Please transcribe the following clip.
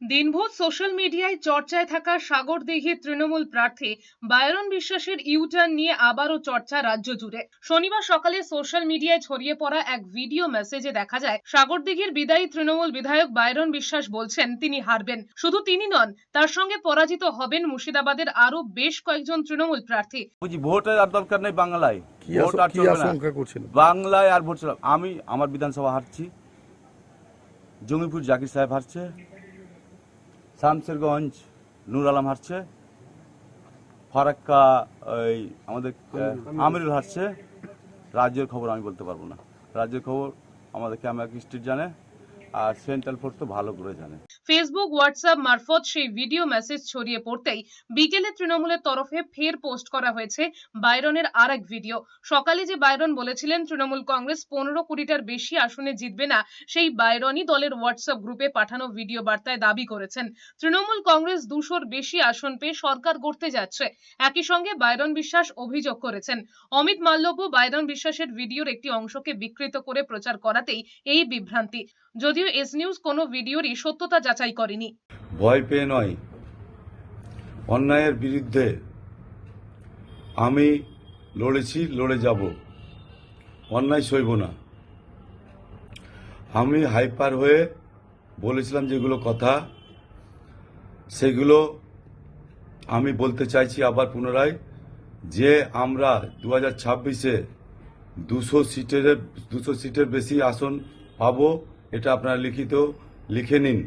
দিনভর সোশ্যাল মিডিয়ায় চর্চায় থাকা সাগরদিঘির তৃণমূল প্রার্থী বায়রন বিশ্বাসের ইউটার্ন নিয়ে আবারও চর্চা রাজ্য জুড়ে। শনিবার সকালে সোশ্যাল মিডিয়ায় ছড়িয়ে পড়া এক ভিডিও মেসেজে দেখা যায় সাগরদিঘির বিদায়ী তৃণমূল বিধায়ক বায়রন বিশ্বাস বলছেন তিনি হারবেন। শুধু তিনি নন, তার সঙ্গে পরাজিত হবেন মুর্শিদাবাদের আরো বেশ কয়েকজন তৃণমূল প্রার্থী। ভোটের আর দরকার নেই, বাংলায় বাংলায় আর ভোট। আমি আমার বিধানসভা হারছি, জঙ্গিপুর জাকির সাহেব হারছে, শামসেরগঞ্জ নূর আলম হারছে, ফারাক্কা ওই আমাদের আমিরুল হারছে। রাজ্যের খবর আমি বলতে পারবো না, রাজ্যের খবর আমাদের ক্যামেরা স্ট্রিট জানে, আর সেন্ট্রাল ফোর্স তো ভালো করে জানে। ফেসবুক হোয়াটসঅ্যাপ মারফত সেই ভিডিও মেসেজ ছড়িয়ে পড়তেই বিকেলে তৃণমূলের তরফে ফের পোস্ট করা হয়েছে বায়রনের আর এক ভিডিও। সকালে যে বায়রন বলেছিলেন তৃণমূল কংগ্রেস 15-20টার বেশি আসনে জিতবে না, সেই বায়রনই দলের হোয়াটসঅ্যাপ গ্রুপে পাঠানো ভিডিও বার্তায় দাবি করেছেন তৃণমূল কংগ্রেস 200-র বেশি আসন পেয়ে সরকার গড়তে যাচ্ছে। একই সঙ্গে বায়রন বিশ্বাস অভিযোগ করেছেন অমিত মাল্লব্য বায়রন বিশ্বাসের ভিডিওর একটি অংশকে বিকৃত করে প্রচার করাতেই এই বিভ্রান্তি। যদিও এস নিউজ কোনো ভিডিওরই সত্যতা যাচাই করেনি। ভয় পেয়ে নয়, অন্যায়ের বিরুদ্ধে আমি লড়েছি, লড়ে যাব, অন্যায় সইব না। আমি হাইপার হয়ে বলেছিলাম যেগুলো কথা, সেগুলো আমি বলতে চাইছি আবার পুনরায়, যে আমরা 2026-এ 200 সিটের বেশি আসন পাবো, এটা আপনারা লিখে নিন।